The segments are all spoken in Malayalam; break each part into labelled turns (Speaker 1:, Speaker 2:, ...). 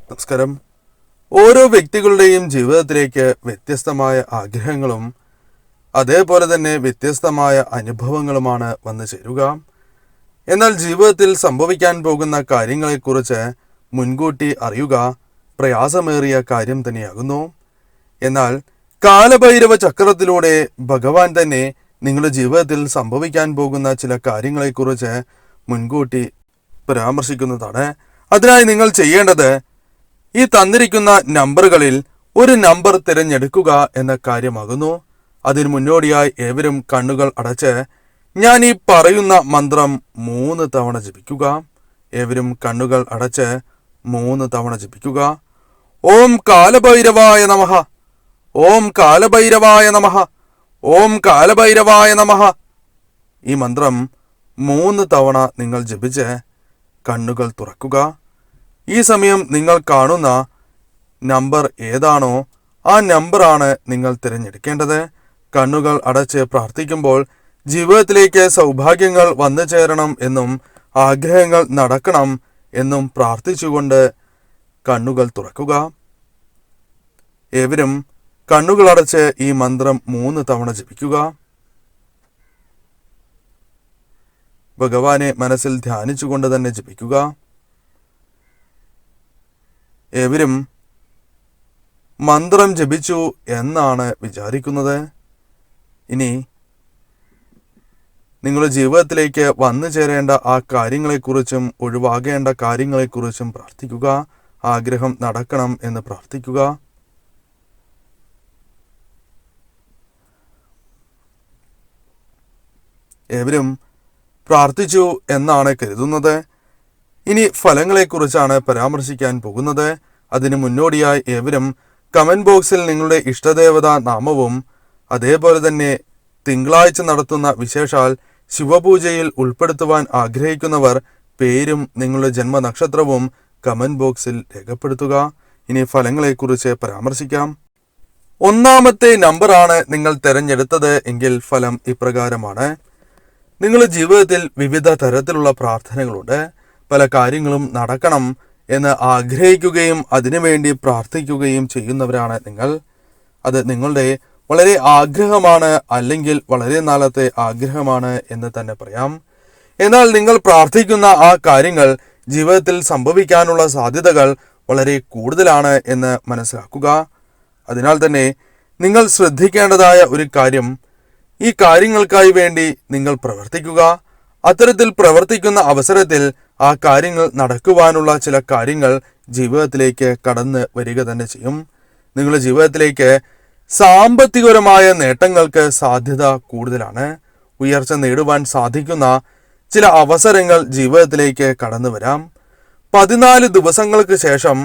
Speaker 1: നമസ്കാരം. ഓരോ വ്യക്തികളുടെയും ജീവിതത്തിലേക്ക് വ്യത്യസ്തമായ ആഗ്രഹങ്ങളും അതേപോലെ തന്നെ വ്യത്യസ്തമായ അനുഭവങ്ങളുമാണ് വന്നു ചേരുക. എന്നാൽ ജീവിതത്തിൽ സംഭവിക്കാൻ പോകുന്ന കാര്യങ്ങളെക്കുറിച്ച് മുൻകൂട്ടി അറിയുക പ്രയാസമേറിയ കാര്യം തന്നെയാകുന്നു. എന്നാൽ കാലഭൈരവ ചക്രത്തിലൂടെ ഭഗവാൻ തന്നെ നിങ്ങളുടെ ജീവിതത്തിൽ സംഭവിക്കാൻ പോകുന്ന ചില കാര്യങ്ങളെക്കുറിച്ച് മുൻകൂട്ടി പരാമർശിക്കുന്നതാണ്. അതിനായി നിങ്ങൾ ചെയ്യേണ്ടത് ഈ തന്നിരിക്കുന്ന നമ്പറുകളിൽ ഒരു നമ്പർ തിരഞ്ഞെടുക്കുക എന്ന കാര്യമാകുന്നു. അതിന് മുന്നോടിയായി ഏവരും കണ്ണുകൾ അടച്ച് ഞാൻ ഈ പറയുന്ന മന്ത്രം 3 തവണ ജപിക്കുക. ഏവരും കണ്ണുകൾ അടച്ച് 3 തവണ ജപിക്കുക. ഓം കാലഭൈരവായ നമഃ, ഓം കാലഭൈരവായ നമഃ, ഓം കാലഭൈരവായ നമഃ. ഈ മന്ത്രം 3 തവണ നിങ്ങൾ ജപിച്ച് കണ്ണുകൾ തുറക്കുക. ഈ സമയം നിങ്ങൾ കാണുന്ന നമ്പർ ഏതാണോ ആ നമ്പറാണ് നിങ്ങൾ തിരഞ്ഞെടുക്കേണ്ടത്. കണ്ണുകൾ അടച്ച് പ്രാർത്ഥിക്കുമ്പോൾ ജീവിതത്തിലേക്ക് സൗഭാഗ്യങ്ങൾ വന്നു ചേരണം എന്നും ആഗ്രഹങ്ങൾ നടക്കണം എന്നും പ്രാർത്ഥിച്ചുകൊണ്ട് കണ്ണുകൾ തുറക്കുക. ഏവരും കണ്ണുകൾ അടച്ച് ഈ മന്ത്രം 3 തവണ ജപിക്കുക. ഭഗവാനെ മനസ്സിൽ ധ്യാനിച്ചുകൊണ്ട് തന്നെ ജപിക്കുക. ഏവരും മന്ത്രം ജപിച്ചു എന്നാണ് വിചാരിക്കുന്നത്. ഇനി നിങ്ങളുടെ ജീവിതത്തിലേക്ക് വന്നു ചേരേണ്ട ആ കാര്യങ്ങളെക്കുറിച്ചും ഒഴിവാകേണ്ട കാര്യങ്ങളെക്കുറിച്ചും പ്രാർത്ഥിക്കുക. ആഗ്രഹം നടക്കണം എന്ന് പ്രാർത്ഥിക്കുക. ഏവരും പ്രാർത്ഥിച്ചു എന്നാണ് കരുതുന്നത്. ഇനി ഫലങ്ങളെക്കുറിച്ചാണ് പരാമർശിക്കാൻ പോകുന്നത്. അതിന് മുന്നോടിയായി ഏവരും കമന്റ് ബോക്സിൽ നിങ്ങളുടെ ഇഷ്ടദേവതാ നാമവും അതേപോലെ തന്നെ തിങ്കളാഴ്ച നടത്തുന്ന വിശേഷാൽ ശിവപൂജയിൽ ഉൾപ്പെടുത്തുവാൻ ആഗ്രഹിക്കുന്നവർ പേരും നിങ്ങളുടെ ജന്മനക്ഷത്രവും കമന്റ് ബോക്സിൽ രേഖപ്പെടുത്തുക. ഇനി ഫലങ്ങളെക്കുറിച്ച് പരാമർശിക്കാം. 1ാമത്തെ നമ്പറാണ് നിങ്ങൾ തിരഞ്ഞെടുത്തത് എങ്കിൽ ഫലം ഇപ്രകാരമാണ്. നിങ്ങളുടെ ജീവിതത്തിൽ വിവിധ തരത്തിലുള്ള പ്രാർത്ഥനകളുണ്ട്. പല കാര്യങ്ങളും നടക്കണം എന്ന് ആഗ്രഹിക്കുകയും അതിനുവേണ്ടി പ്രാർത്ഥിക്കുകയും ചെയ്യുന്നവരാണ് നിങ്ങൾ. അത് നിങ്ങളുടെ വളരെ ആഗ്രഹമാണ്, അല്ലെങ്കിൽ വളരെ നാളത്തെ ആഗ്രഹമാണ് എന്ന് തന്നെ പറയാം. എന്നാൽ നിങ്ങൾ പ്രാർത്ഥിക്കുന്ന ആ കാര്യങ്ങൾ ജീവിതത്തിൽ സംഭവിക്കാനുള്ള സാധ്യതകൾ വളരെ കൂടുതലാണ് എന്ന് മനസ്സിലാക്കുക. അതിനാൽ തന്നെ നിങ്ങൾ ശ്രദ്ധിക്കേണ്ടതായ ഒരു കാര്യം, ഈ കാര്യങ്ങൾക്കായി വേണ്ടി നിങ്ങൾ പ്രവർത്തിക്കുക. അത്തരത്തിൽ പ്രവർത്തിക്കുന്ന അവസരത്തിൽ ആ കാര്യങ്ങൾ നടക്കുവാനുള്ള ചില കാര്യങ്ങൾ ജീവിതത്തിലേക്ക് കടന്ന് വരിക തന്നെ ചെയ്യും. നിങ്ങളുടെ ജീവിതത്തിലേക്ക് സാമ്പത്തികപരമായ നേട്ടങ്ങൾക്ക് സാധ്യത കൂടുതലാണ്. ഉയർച്ച നേടുവാൻ സാധിക്കുന്ന ചില അവസരങ്ങൾ ജീവിതത്തിലേക്ക് കടന്നു വരാം. 14 ദിവസങ്ങൾക്ക് ശേഷം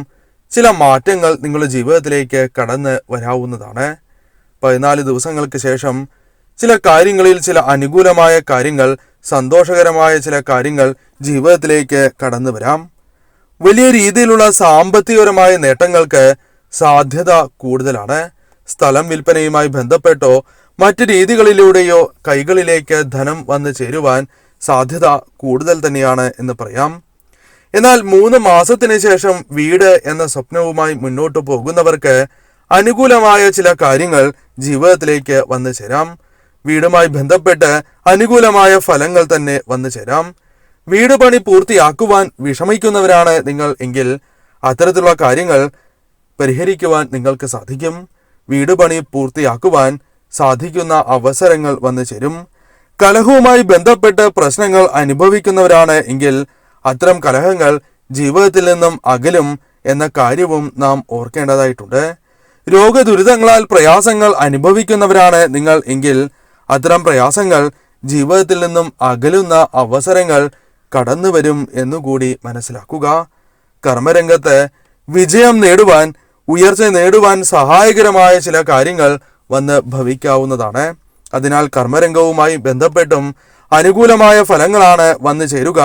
Speaker 1: ചില മാറ്റങ്ങൾ നിങ്ങളുടെ ജീവിതത്തിലേക്ക് കടന്ന് വരാവുന്നതാണ്. 14 ദിവസങ്ങൾക്ക് ശേഷം ചില കാര്യങ്ങളിൽ ചില അനുകൂലമായ കാര്യങ്ങൾ, സന്തോഷകരമായ ചില കാര്യങ്ങൾ ജീവിതത്തിലേക്ക് കടന്നു വരാം. വലിയ രീതിയിലുള്ള സാമ്പത്തികപരമായ നേട്ടങ്ങൾക്ക് സാധ്യത കൂടുതലാണ്. സ്ഥലം വിൽപ്പനയുമായി ബന്ധപ്പെട്ടോ മറ്റു രീതികളിലൂടെയോ കൈകളിലേക്ക് ധനം വന്നു ചേരുവാൻ സാധ്യത കൂടുതൽ തന്നെയാണ് എന്ന് പറയാം. എന്നാൽ 3 മാസത്തിന് ശേഷം വീട് എന്ന സ്വപ്നവുമായി മുന്നോട്ട് പോകുന്നവർക്ക് അനുകൂലമായ ചില കാര്യങ്ങൾ ജീവിതത്തിലേക്ക് വന്നു ചേരാം. വീടുമായി ബന്ധപ്പെട്ട് അനുകൂലമായ ഫലങ്ങൾ തന്നെ വന്നു ചേരാം. വീട് പണി പൂർത്തിയാക്കുവാൻ വിഷമിക്കുന്നവരാണ് നിങ്ങൾ എങ്കിൽ അത്തരത്തിലുള്ള കാര്യങ്ങൾ പരിഹരിക്കുവാൻ നിങ്ങൾക്ക് സാധിക്കും. വീട് പണി പൂർത്തിയാക്കുവാൻ സാധിക്കുന്ന അവസരങ്ങൾ വന്നു ചേരും. കലഹവുമായി ബന്ധപ്പെട്ട് പ്രശ്നങ്ങൾ അനുഭവിക്കുന്നവരാണ് എങ്കിൽ അത്തരം കലഹങ്ങൾ ജീവിതത്തിൽ നിന്നും അകലും എന്ന കാര്യവും നാം ഓർക്കേണ്ടതായിട്ടുണ്ട്. രോഗദുരിതങ്ങളാൽ പ്രയാസങ്ങൾ അനുഭവിക്കുന്നവരാണ് നിങ്ങൾ എങ്കിൽ അത്തരം പ്രയാസങ്ങൾ ജീവിതത്തിൽ നിന്നും അകലുന്ന അവസരങ്ങൾ കടന്നു വരും എന്നുകൂടി മനസ്സിലാക്കുക. കർമ്മരംഗത്ത് വിജയം നേടുവാൻ, ഉയർച്ച നേടുവാൻ സഹായകരമായ ചില കാര്യങ്ങൾ വന്ന് ഭവിക്കാവുന്നതാണ്. അതിനാൽ കർമ്മരംഗവുമായി ബന്ധപ്പെട്ടും അനുകൂലമായ ഫലങ്ങളാണ് വന്നു ചേരുക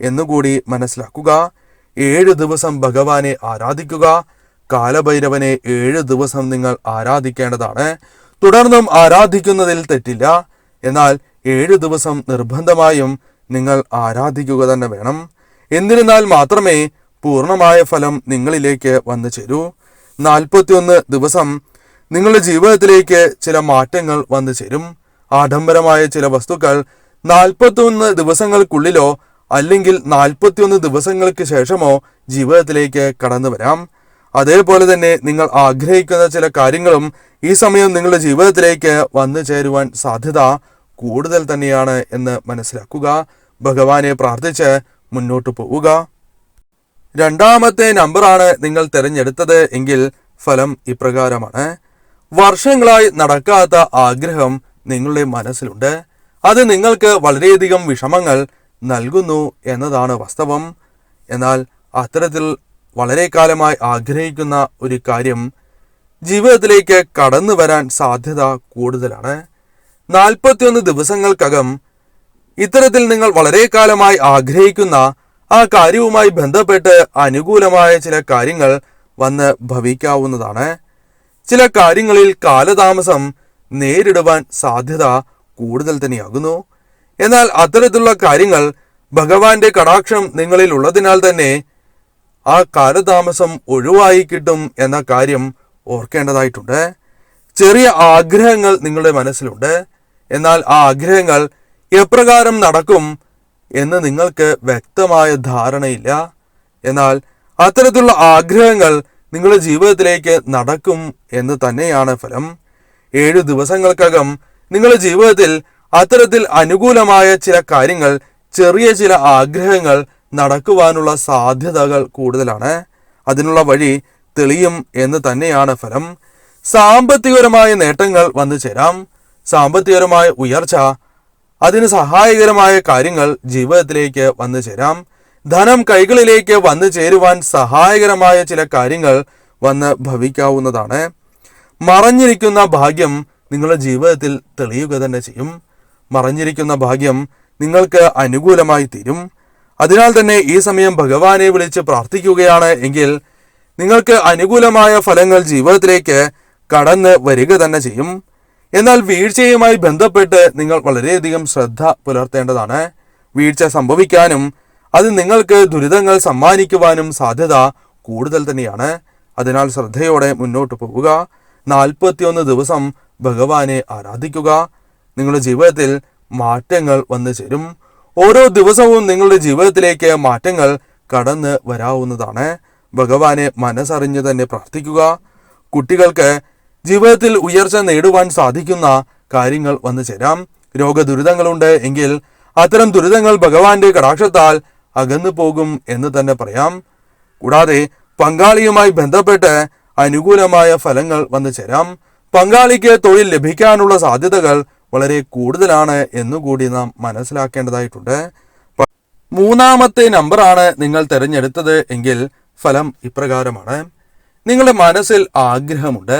Speaker 1: എന്നുകൂടി മനസ്സിലാക്കുക. 7 ദിവസം ഭഗവാനെ ആരാധിക്കുക. കാലഭൈരവനെ 7 ദിവസം നിങ്ങൾ ആരാധിക്കേണ്ടതാണ്. തുടർന്നും ആരാധിക്കുന്നതിൽ തെറ്റില്ല. എന്നാൽ 7 ദിവസം നിർബന്ധമായും നിങ്ങൾ ആരാധിക്കുക തന്നെ വേണം. എന്നിരുന്നാൽ മാത്രമേ പൂർണ്ണമായ ഫലം നിങ്ങളിലേക്ക് വന്നു ചേരൂ. 41 ദിവസം നിങ്ങളുടെ ജീവിതത്തിലേക്ക് ചില മാറ്റങ്ങൾ വന്നു ചേരും. ആഡംബരമായ ചില വസ്തുക്കൾ 41 ദിവസങ്ങൾക്കുള്ളിലോ അല്ലെങ്കിൽ 41 ദിവസങ്ങൾക്ക് ശേഷമോ ജീവിതത്തിലേക്ക് കടന്നു വരാം. അതേപോലെ തന്നെ നിങ്ങൾ ആഗ്രഹിക്കുന്ന ചില കാര്യങ്ങളും ഈ സമയം നിങ്ങളുടെ ജീവിതത്തിലേക്ക് വന്നു ചേരുവാൻ സാധ്യത കൂടുതൽ തന്നെയാണ് എന്ന് മനസ്സിലാക്കുക. ഭഗവാനെ പ്രാർത്ഥിച്ച് മുന്നോട്ട് പോവുക. രണ്ടാമത്തെ നമ്പറാണ് നിങ്ങൾ തിരഞ്ഞെടുത്തത് എങ്കിൽ ഫലം ഇപ്രകാരമാണ്. വർഷങ്ങളായി നടക്കാത്ത ആഗ്രഹം നിങ്ങളുടെ മനസ്സിലുണ്ട്. അത് നിങ്ങൾക്ക് വളരെയധികം വിഷമങ്ങൾ നൽകുന്നു എന്നതാണ് വാസ്തവം. എന്നാൽ അത്തരത്തിൽ വളരെ കാലമായി ആഗ്രഹിക്കുന്ന ഒരു കാര്യം ജീവിതത്തിലേക്ക് കടന്നു വരാൻ സാധ്യത കൂടുതലാണ്. 41 ദിവസങ്ങൾക്കകം ഇത്തരത്തിൽ നിങ്ങൾ വളരെ കാലമായി ആഗ്രഹിക്കുന്ന ആ കാര്യവുമായി ബന്ധപ്പെട്ട് അനുകൂലമായ ചില കാര്യങ്ങൾ വന്ന് ഭവിക്കാവുന്നതാണ്. ചില കാര്യങ്ങളിൽ കാലതാമസം നേരിടുവാൻ സാധ്യത കൂടുതൽ തന്നെയാകുന്നു. എന്നാൽ അത്തരത്തിലുള്ള കാര്യങ്ങൾ ഭഗവാന്റെ കടാക്ഷം നിങ്ങളിൽ ഉള്ളതിനാൽ തന്നെ ആ കാലതാമസം ഒഴിവായി കിട്ടും എന്ന കാര്യം ഓർക്കേണ്ടതായിട്ടുണ്ട്. ചെറിയ ആഗ്രഹങ്ങൾ നിങ്ങളുടെ മനസ്സിലുണ്ട്. എന്നാൽ ആ ആഗ്രഹങ്ങൾ എപ്രകാരം നടക്കും എന്ന് നിങ്ങൾക്ക് വ്യക്തമായ ധാരണയില്ല. എന്നാൽ അത്തരത്തിലുള്ള ആഗ്രഹങ്ങൾ നിങ്ങളുടെ ജീവിതത്തിലേക്ക് നടക്കും എന്ന് തന്നെയാണ് ഫലം. 7 ദിവസങ്ങൾക്കകം നിങ്ങളുടെ ജീവിതത്തിൽ അത്തരത്തിൽ അനുകൂലമായ ചില കാര്യങ്ങൾ, ചെറിയ ചില ആഗ്രഹങ്ങൾ നടക്കുവാനുള്ള സാധ്യതകൾ കൂടുതലാണ്. അതിനുള്ള വഴി തെളിയും എന്ന് തന്നെയാണ് ഫലം. സാമ്പത്തികപരമായ നേട്ടങ്ങൾ വന്നു ചേരാം. സാമ്പത്തികപരമായ ഉയർച്ച, അതിന് സഹായകരമായ കാര്യങ്ങൾ ജീവിതത്തിലേക്ക് വന്നു ചേരാം. ധനം കൈകളിലേക്ക് വന്നു ചേരുവാൻ സഹായകരമായ ചില കാര്യങ്ങൾ വന്ന് ഭവിക്കാവുന്നതാണ്. മറഞ്ഞിരിക്കുന്ന ഭാഗ്യം നിങ്ങളുടെ ജീവിതത്തിൽ തെളിയുക തന്നെ ചെയ്യും. മറഞ്ഞിരിക്കുന്ന ഭാഗ്യം നിങ്ങൾക്ക് അനുകൂലമായി തീരും. അതിനാൽ തന്നെ ഈ സമയം ഭഗവാനെ വിളിച്ച് പ്രാർത്ഥിക്കുകയാണ് എങ്കിൽ നിങ്ങൾക്ക് അനുകൂലമായ ഫലങ്ങൾ ജീവിതത്തിലേക്ക് കടന്ന് വരിക തന്നെ ചെയ്യും. എന്നാൽ വീഴ്ചയുമായി ബന്ധപ്പെട്ട് നിങ്ങൾ വളരെയധികം ശ്രദ്ധ പുലർത്തേണ്ടതാണ്. വീഴ്ച സംഭവിക്കാനും അത് നിങ്ങൾക്ക് ദുരിതങ്ങൾ സമ്മാനിക്കുവാനും സാധ്യത കൂടുതൽ തന്നെയാണ്. അതിനാൽ ശ്രദ്ധയോടെ മുന്നോട്ട് പോവുക. 41 ദിവസം ഭഗവാനെ ആരാധിക്കുക. നിങ്ങളുടെ ജീവിതത്തിൽ മാറ്റങ്ങൾ വന്നു ചേരും. ഓരോ ദിവസവും നിങ്ങളുടെ ജീവിതത്തിലേക്ക് മാറ്റങ്ങൾ കടന്ന് വരാവുന്നതാണ്. ഭഗവാനെ മനസ്സറിഞ്ഞ് തന്നെ പ്രാർത്ഥിക്കുക. കുട്ടികൾക്ക് ജീവിതത്തിൽ ഉയർച്ച നേടുവാൻ സാധിക്കുന്ന കാര്യങ്ങൾ വന്നു ചേരാം. രോഗദുരിതങ്ങളുണ്ട് എങ്കിൽ അത്തരം ദുരിതങ്ങൾ ഭഗവാന്റെ കടാക്ഷത്താൽ അകന്നു പോകും എന്ന് തന്നെ പറയാം. കൂടാതെ പങ്കാളിയുമായി ബന്ധപ്പെട്ട് അനുകൂലമായ ഫലങ്ങൾ വന്നു ചേരാം. പങ്കാളിക്ക് തൊഴിൽ ലഭിക്കാനുള്ള സാധ്യതകൾ വളരെ കൂടുതലാണ് എന്നുകൂടി നാം മനസ്സിലാക്കേണ്ടതായിട്ടുണ്ട്. 3ാമത്തെ നമ്പറാണ് നിങ്ങൾ തിരഞ്ഞെടുത്തത് എങ്കിൽ ഫലം ഇപ്രകാരമാണ്. നിങ്ങളുടെ മനസ്സിൽ ആഗ്രഹമുണ്ട്.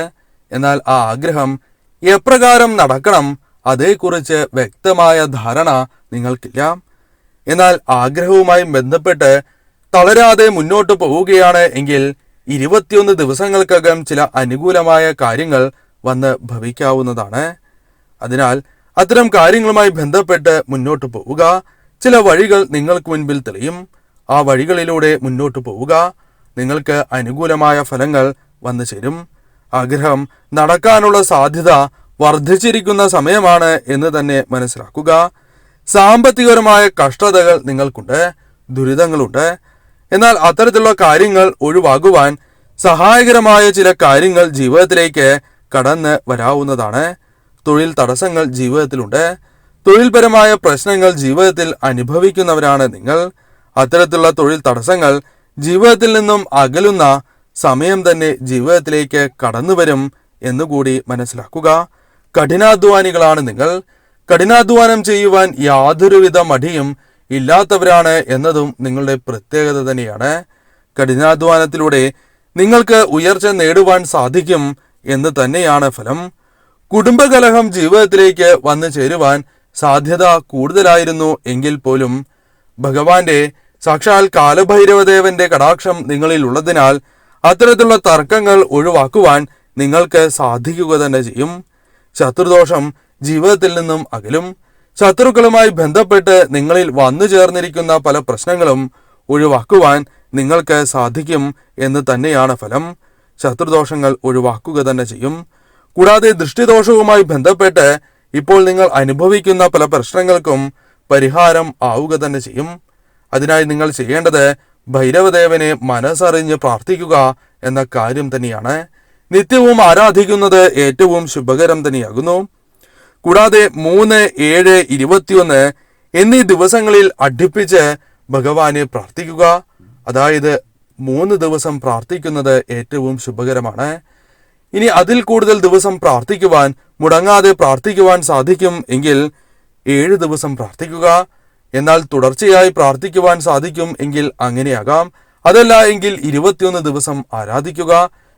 Speaker 1: എന്നാൽ ആ ആഗ്രഹം എപ്രകാരം നടക്കണം അതേക്കുറിച്ച് വ്യക്തമായ ധാരണ നിങ്ങൾക്കില്ല. എന്നാൽ ആഗ്രഹവുമായി ബന്ധപ്പെട്ട് തളരാതെ മുന്നോട്ട് പോവുകയാണ് എങ്കിൽ 21 ദിവസങ്ങൾക്കകം ചില അനുകൂലമായ കാര്യങ്ങൾ വന്ന് ഭവിക്കാവുന്നതാണ്. അതിനാൽ അത്തരം കാര്യങ്ങളുമായി ബന്ധപ്പെട്ട് മുന്നോട്ട് പോവുക. ചില വഴികൾ നിങ്ങൾക്ക് മുൻപിൽ തെളിയും. ആ വഴികളിലൂടെ മുന്നോട്ട് പോവുക. നിങ്ങൾക്ക് അനുകൂലമായ ഫലങ്ങൾ വന്നു ചേരും. ആഗ്രഹം നടക്കാനുള്ള സാധ്യത വർദ്ധിച്ചിരിക്കുന്ന സമയമാണ് എന്ന് തന്നെ മനസ്സിലാക്കുക. സാമ്പത്തികപരമായ കഷ്ടതകൾ നിങ്ങൾക്കുണ്ട്, ദുരിതങ്ങളുണ്ട്. എന്നാൽ അത്തരത്തിലുള്ള കാര്യങ്ങൾ ഒഴിവാകുവാൻ സഹായകരമായ ചില കാര്യങ്ങൾ ജീവിതത്തിലേക്ക് കടന്ന് വരാവുന്നതാണ്. തൊഴിൽ തടസ്സങ്ങൾ ജീവിതത്തിലുണ്ട്. തൊഴിൽപരമായ പ്രശ്നങ്ങൾ ജീവിതത്തിൽ അനുഭവിക്കുന്നവരാണ് നിങ്ങൾ. അത്തരത്തിലുള്ള തൊഴിൽ തടസ്സങ്ങൾ ജീവിതത്തിൽ നിന്നും അകലുന്ന സമയം തന്നെ ജീവിതത്തിലേക്ക് കടന്നു വരും എന്നുകൂടി മനസ്സിലാക്കുക. കഠിനാധ്വാനികളാണ് നിങ്ങൾ. കഠിനാധ്വാനം ചെയ്യുവാൻ യാതൊരുവിധ മടിയും ഇല്ലാത്തവരാണ് എന്നതും നിങ്ങളുടെ പ്രത്യേകത തന്നെയാണ്. കഠിനാധ്വാനത്തിലൂടെ നിങ്ങൾക്ക് ഉയർച്ച നേടുവാൻ സാധിക്കും എന്ന് തന്നെയാണ് ഫലം. കുടുംബകലഹം ജീവിതത്തിലേക്ക് വന്നു ചേരുവാൻ സാധ്യത കൂടുതലായിരുന്നു എങ്കിൽ പോലും ഭഗവാന്റെ സാക്ഷാൽ കാലഭൈരവദേവന്റെ കടാക്ഷം നിങ്ങളിൽ ഉള്ളതിനാൽ അത്തരത്തിലുള്ള തർക്കങ്ങൾ ഒഴിവാക്കുവാൻ നിങ്ങൾക്ക് സാധിക്കുക തന്നെ ചെയ്യും. ശത്രുദോഷം ജീവിതത്തിൽ നിന്നും അകലും. ശത്രുക്കളുമായി ബന്ധപ്പെട്ട് നിങ്ങളിൽ വന്നു ചേർന്നിരിക്കുന്ന പല പ്രശ്നങ്ങളും ഒഴിവാക്കുവാൻ നിങ്ങൾക്ക് സാധിക്കും എന്ന് തന്നെയാണ് ഫലം. ശത്രുദോഷങ്ങൾ ഒഴിവാക്കുക തന്നെ ചെയ്യും. കൂടാതെ ദൃഷ്ടിദോഷവുമായി ബന്ധപ്പെട്ട് ഇപ്പോൾ നിങ്ങൾ അനുഭവിക്കുന്ന പല പ്രശ്നങ്ങൾക്കും പരിഹാരം ആവുക തന്നെ ചെയ്യും. അതിനായി നിങ്ങൾ ചെയ്യേണ്ടത് ഭൈരവദേവനെ മനസ്സറിഞ്ഞ് പ്രാർത്ഥിക്കുക എന്ന കാര്യം തന്നെയാണ്. നിത്യവും ആരാധിക്കുന്നത് ഏറ്റവും ശുഭകരം തന്നെയാകുന്നു. കൂടാതെ 3, 7, 21 എന്നീ ദിവസങ്ങളിൽ അടുപ്പിച്ച് ഭഗവാനെ പ്രാർത്ഥിക്കുക. അതായത് 3 ദിവസം പ്രാർത്ഥിക്കുന്നത് ഏറ്റവും ശുഭകരമാണ്. ഇനി അതിൽ കൂടുതൽ ദിവസം പ്രാർത്ഥിക്കുവാൻ, മുടങ്ങാതെ പ്രാർത്ഥിക്കുവാൻ സാധിക്കും എങ്കിൽ 7 ദിവസം പ്രാർത്ഥിക്കുക. എന്നാൽ തുടർച്ചയായി പ്രാർത്ഥിക്കുവാൻ സാധിക്കും എങ്കിൽ അങ്ങനെയാകാം. അതല്ല എങ്കിൽ 21 ദിവസം ആരാധിക്കുക.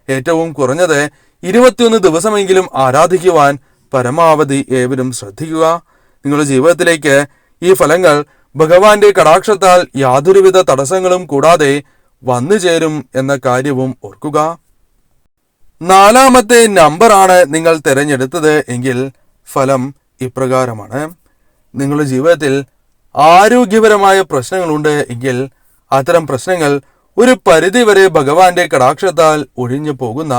Speaker 1: ഏറ്റവും കുറഞ്ഞത് 21 ദിവസമെങ്കിലും ആരാധിക്കുവാൻ പരമാവധി ഏവരും ശ്രദ്ധിക്കുക. നിങ്ങളുടെ ജീവിതത്തിലേക്ക് ഈ ഫലങ്ങൾ ഭഗവാന്റെ കടാക്ഷത്താൽ യാതൊരുവിധ തടസ്സങ്ങളും കൂടാതെ വന്നു ചേരും എന്ന കാര്യവും ഓർക്കുക. 4ാമത്തെ നമ്പറാണ് നിങ്ങൾ തിരഞ്ഞെടുത്തത് എങ്കിൽ ഫലം ഇപ്രകാരമാണ്. നിങ്ങളുടെ ജീവിതത്തിൽ ആരോഗ്യപരമായ പ്രശ്നങ്ങളുണ്ട് എങ്കിൽ അത്തരം പ്രശ്നങ്ങൾ ഒരു പരിധിവരെ ഭഗവാന്റെ കടാക്ഷത്താൽ ഒഴിഞ്ഞു പോകുന്ന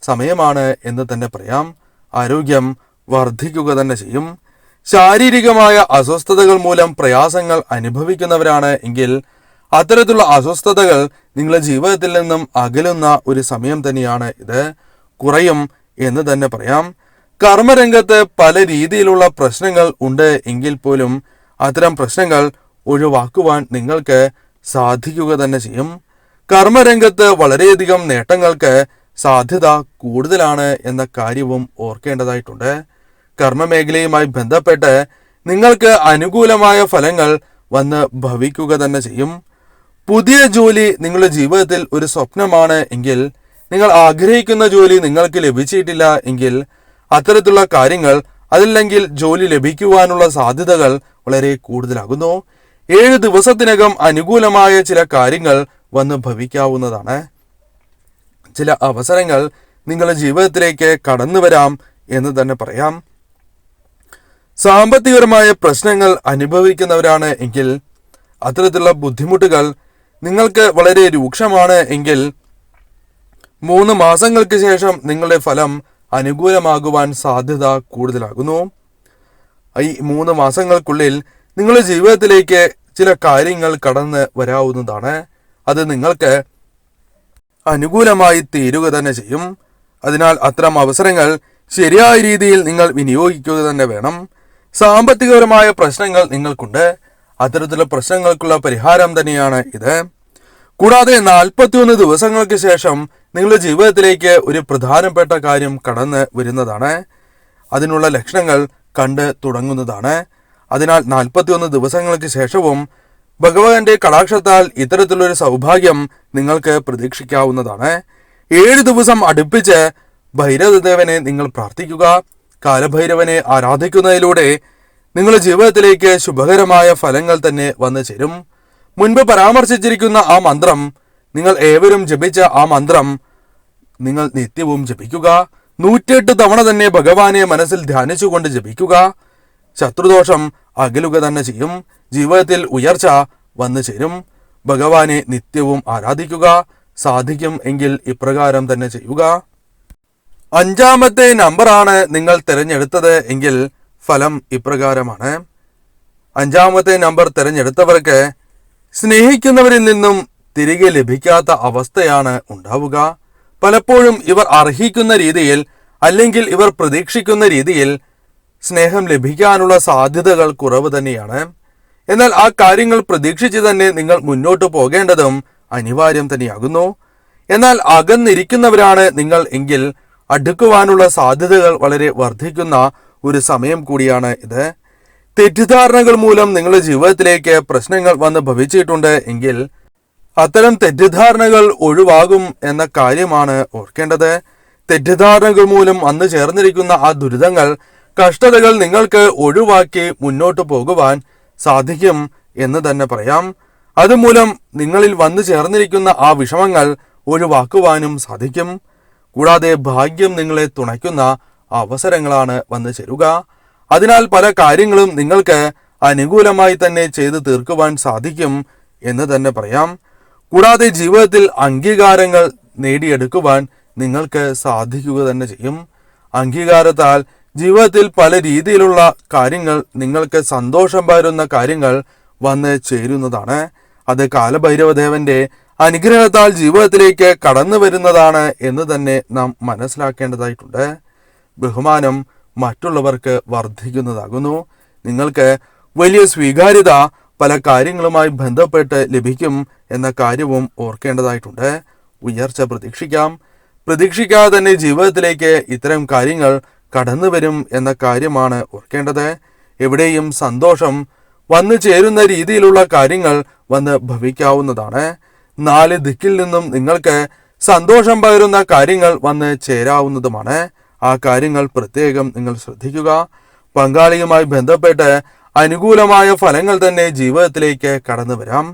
Speaker 1: സമയമാണ് എന്ന് തന്നെ പറയാം. ആരോഗ്യം വർദ്ധിക്കുക തന്നെ ചെയ്യും. ശാരീരികമായ അസ്വസ്ഥതകൾ മൂലം പ്രയാസങ്ങൾ അനുഭവിക്കുന്നവരാണ് എങ്കിൽ അത്തരത്തിലുള്ള അസ്വസ്ഥതകൾ നിങ്ങളുടെ ജീവിതത്തിൽ നിന്നും അകലുന്ന ഒരു സമയം തന്നെയാണ് ഇത്. കുറയും എന്ന് തന്നെ പറയാം. കർമ്മരംഗത്ത് പല രീതിയിലുള്ള പ്രശ്നങ്ങൾ ഉണ്ട് എങ്കിൽ പോലും അത്തരം പ്രശ്നങ്ങൾ ഒഴിവാക്കുവാൻ നിങ്ങൾക്ക് സാധിക്കുക തന്നെ ചെയ്യും. കർമ്മരംഗത്ത് വളരെയധികം നേട്ടങ്ങൾക്ക് സാധ്യത കൂടുതലാണ് എന്ന കാര്യവും ഓർക്കേണ്ടതായിട്ടുണ്ട്. കർമ്മമേഖലയുമായി ബന്ധപ്പെട്ട് നിങ്ങൾക്ക് അനുകൂലമായ ഫലങ്ങൾ വന്ന് ഭവിക്കുക തന്നെ ചെയ്യും. പുതിയ ജോലി നിങ്ങളുടെ ജീവിതത്തിൽ ഒരു സ്വപ്നമാണ് എങ്കിൽ, നിങ്ങൾ ആഗ്രഹിക്കുന്ന ജോലി നിങ്ങൾക്ക് ലഭിച്ചിട്ടില്ല എങ്കിൽ അത്തരത്തിലുള്ള കാര്യങ്ങൾ, അതല്ലെങ്കിൽ ജോലി ലഭിക്കുവാനുള്ള സാധ്യതകൾ വളരെ കൂടുതലാകുന്നു. 7 ദിവസത്തിനകം അനുകൂലമായ ചില കാര്യങ്ങൾ വന്ന് ഭവിക്കാവുന്നതാണ്. ചില അവസരങ്ങൾ നിങ്ങളുടെ ജീവിതത്തിലേക്ക് കടന്നു വരാം എന്ന് തന്നെ പറയാം. സാമ്പത്തികപരമായ പ്രശ്നങ്ങൾ അനുഭവിക്കുന്നവരാണ് എങ്കിൽ അത്തരത്തിലുള്ള ബുദ്ധിമുട്ടുകൾ നിങ്ങൾക്ക് വളരെ രൂക്ഷമാണ് എങ്കിൽ 3 മാസങ്ങൾക്ക് ശേഷം നിങ്ങളുടെ ഫലം അനുകൂലമാകുവാൻ സാധ്യത കൂടുതലാകുന്നു. ഈ 3 മാസങ്ങൾക്കുള്ളിൽ നിങ്ങളുടെ ജീവിതത്തിലേക്ക് ചില കാര്യങ്ങൾ കടന്ന് വരാവുന്നതാണ്. അത് നിങ്ങൾക്ക് അനുകൂലമായി തീരുക തന്നെ ചെയ്യും. അതിനാൽ അത്തരം അവസരങ്ങൾ ശരിയായ രീതിയിൽ നിങ്ങൾ വിനിയോഗിക്കുക തന്നെ വേണം. സാമ്പത്തികപരമായ പ്രശ്നങ്ങൾ നിങ്ങൾക്കുണ്ട്. അത്തരത്തിലുള്ള പ്രശ്നങ്ങൾക്കുള്ള പരിഹാരം തന്നെയാണ് ഇത്. കൂടാതെ 41 ദിവസങ്ങൾക്ക് ശേഷം നിങ്ങളുടെ ജീവിതത്തിലേക്ക് ഒരു പ്രധാനപ്പെട്ട കാര്യം കടന്ന് വരുന്നതാണ്. അതിനുള്ള ലക്ഷണങ്ങൾ കണ്ട് തുടങ്ങുന്നതാണ്. അതിനാൽ 41 ദിവസങ്ങൾക്ക് ശേഷവും ഭഗവാന്റെ കടാക്ഷത്താൽ ഇത്തരത്തിലൊരു സൗഭാഗ്യം നിങ്ങൾക്ക് പ്രതീക്ഷിക്കാവുന്നതാണ്. 7 ദിവസം അടുപ്പിച്ച് ഭൈരവദേവനെ നിങ്ങൾ പ്രാർത്ഥിക്കുക. കാലഭൈരവനെ ആരാധിക്കുന്നതിലൂടെ നിങ്ങളുടെ ജീവിതത്തിലേക്ക് ശുഭകരമായ ഫലങ്ങൾ തന്നെ വന്നു ചേരും. മുൻപ് പരാമർശിച്ചിരിക്കുന്ന ആ മന്ത്രം, നിങ്ങൾ ഏവരും ജപിച്ച ആ മന്ത്രം നിങ്ങൾ നിത്യവും ജപിക്കുക. 108 തവണ തന്നെ ഭഗവാനെ മനസ്സിൽ ധ്യാനിച്ചുകൊണ്ട് ജപിക്കുക. ശത്രുദോഷം അകലുക തന്നെ ചെയ്യും. ജീവിതത്തിൽ ഉയർച്ച വന്നു ചേരും. ഭഗവാനെ നിത്യവും ആരാധിക്കുക. സാധിക്കും എങ്കിൽ ഇപ്രകാരം തന്നെ ചെയ്യുക. 5ാമത്തെ നമ്പറാണ് നിങ്ങൾ തിരഞ്ഞെടുത്തത് എങ്കിൽ ഫലം ഇപ്രകാരമാണ്. 5ാമത്തെ നമ്പർ തിരഞ്ഞെടുത്തവർക്ക് സ്നേഹിക്കുന്നവരിൽ നിന്നും തിരികെ ലഭിക്കാത്ത അവസ്ഥയാണ് ഉണ്ടാവുക. പലപ്പോഴും ഇവർ അർഹിക്കുന്ന രീതിയിൽ, അല്ലെങ്കിൽ ഇവർ പ്രതീക്ഷിക്കുന്ന രീതിയിൽ സ്നേഹം ലഭിക്കാനുള്ള സാധ്യതകൾ കുറവ് തന്നെയാണ്. എന്നാൽ ആ കാര്യങ്ങൾ പ്രതീക്ഷിച്ച് തന്നെ നിങ്ങൾ മുന്നോട്ട് പോകേണ്ടതും അനിവാര്യം തന്നെയാകുന്നു. എന്നാൽ അകന്നിരിക്കുന്നവരാണ് നിങ്ങൾ എങ്കിൽ അടുക്കുവാനുള്ള സാധ്യതകൾ വളരെ വർദ്ധിക്കുന്ന ഒരു സമയം കൂടിയാണ് ഇത്. തെറ്റിദ്ധാരണകൾ മൂലം നിങ്ങളുടെ ജീവിതത്തിലേക്ക് പ്രശ്നങ്ങൾ വന്ന് ഭവിച്ചിട്ടുണ്ട് എങ്കിൽ അത്തരം തെറ്റിദ്ധാരണകൾ ഒഴിവാകും എന്ന കാര്യമാണ് ഓർക്കേണ്ടത്. തെറ്റിദ്ധാരണകൾ മൂലം വന്നു ചേർന്നിരിക്കുന്ന ആ ദുരിതങ്ങൾ, കഷ്ടതകൾ നിങ്ങൾക്ക് ഒഴിവാക്കി മുന്നോട്ട് പോകുവാൻ സാധിക്കും എന്ന് തന്നെ പറയാം. അതുമൂലം നിങ്ങളിൽ വന്നു ചേർന്നിരിക്കുന്ന ആ വിഷമങ്ങൾ ഒഴിവാക്കുവാനും സാധിക്കും. കൂടാതെ ഭാഗ്യം നിങ്ങളെ തുണയ്ക്കുന്ന അവസരങ്ങളാണ് വന്നു ചേരുക. അതിനാൽ പല കാര്യങ്ങളും നിങ്ങൾക്ക് അനുകൂലമായി തന്നെ ചെയ്തു തീർക്കുവാൻ സാധിക്കും എന്ന് തന്നെ പറയാം. കൂടാതെ ജീവിതത്തിൽ അംഗീകാരങ്ങൾ നേടിയെടുക്കുവാൻ നിങ്ങൾക്ക് സാധിക്കുക തന്നെ ചെയ്യും. അംഗീകാരത്താൽ ജീവിതത്തിൽ പല രീതിയിലുള്ള കാര്യങ്ങൾ, നിങ്ങൾക്ക് സന്തോഷം പകരുന്ന കാര്യങ്ങൾ വന്ന് ചേരുന്നതാണ്. അത് കാലഭൈരവദേവന്റെ അനുഗ്രഹത്താൽ ജീവിതത്തിലേക്ക് കടന്നു വരുന്നതാണ് എന്ന് തന്നെ നാം മനസ്സിലാക്കേണ്ടതായിട്ടുണ്ട്. ബഹുമാനം മറ്റുള്ളവർക്ക് വർദ്ധിക്കുന്നതാകുന്നു. നിങ്ങൾക്ക് വലിയ സ്വീകാര്യത പല കാര്യങ്ങളുമായി ബന്ധപ്പെട്ട് ലഭിക്കും എന്ന കാര്യവും ഓർക്കേണ്ടതായിട്ടുണ്ട്. ഉയർച്ച പ്രതീക്ഷിക്കാതെ തന്നെ ജീവിതത്തിലേക്ക് ഇത്തരം കാര്യങ്ങൾ കടന്നു വരും എന്ന കാര്യമാണ് ഓർക്കേണ്ടത്. എവിടെയും സന്തോഷം വന്നു ചേരുന്ന രീതിയിലുള്ള കാര്യങ്ങൾ വന്ന് ഭവിക്കാവുന്നതാണ്. 4 ദിക്കിൽ നിന്നും നിങ്ങൾക്ക് സന്തോഷം പകരുന്ന കാര്യങ്ങൾ വന്ന് ചേരാവുന്നതുമാണ്. ആ കാര്യങ്ങൾ പ്രത്യേകം നിങ്ങൾ ശ്രദ്ധിക്കുക. പങ്കാളിയുമായി ബന്ധപ്പെട്ട് അനുകൂലമായ ഫലങ്ങൾ തന്നെ ജീവിതത്തിലേക്ക് കടന്നു വരാം.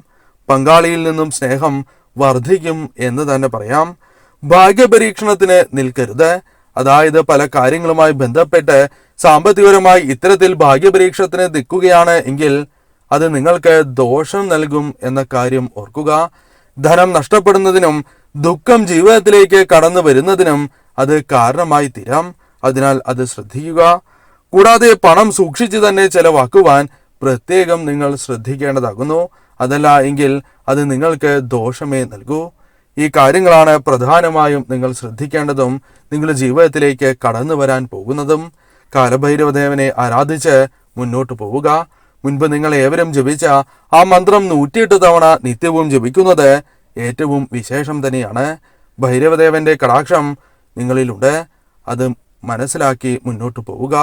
Speaker 1: പങ്കാളിയിൽ നിന്നും സ്നേഹം വർദ്ധിക്കും എന്ന് തന്നെ പറയാം. ഭാഗ്യപരീക്ഷണത്തിന് നിൽക്കരുത്. അതായത് പല കാര്യങ്ങളുമായി ബന്ധപ്പെട്ട് സാമ്പത്തികപരമായി ഇത്തരത്തിൽ ഭാഗ്യപരീക്ഷണത്തിന് നിൽക്കുകയാണ് എങ്കിൽ അത് നിങ്ങൾക്ക് ദോഷം നൽകും എന്ന കാര്യം ഓർക്കുക. ധനം നഷ്ടപ്പെടുന്നതിനും ദുഃഖം ജീവിതത്തിലേക്ക് കടന്നു വരുന്നതിനും അത് കാരണമായി തീരാം. അതിനാൽ അത് ശ്രദ്ധിക്കുക. കൂടാതെ പണം സൂക്ഷിച്ച് തന്നെ ചെലവാക്കുവാൻ പ്രത്യേകം നിങ്ങൾ ശ്രദ്ധിക്കേണ്ടതാകുന്നു. അതല്ല എങ്കിൽ അത് നിങ്ങൾക്ക് ദോഷമേ നൽകൂ. ഈ കാര്യങ്ങളാണ് പ്രധാനമായും നിങ്ങൾ ശ്രദ്ധിക്കേണ്ടതും നിങ്ങളുടെ ജീവിതത്തിലേക്ക് കടന്നു വരാൻ പോകുന്നതും. കാലഭൈരവദേവനെ ആരാധിച്ച് മുന്നോട്ട് പോവുക. മുൻപ് നിങ്ങൾ ഏവരും ജപിച്ച ആ മന്ത്രം 108 തവണ നിത്യവും ജപിക്കുന്നത് ഏറ്റവും വിശേഷം തന്നെയാണ്. ഭൈരവദേവന്റെ കടാക്ഷം നിങ്ങളിലുണ്ട്. അത് മനസ്സിലാക്കി മുന്നോട്ട് പോവുക.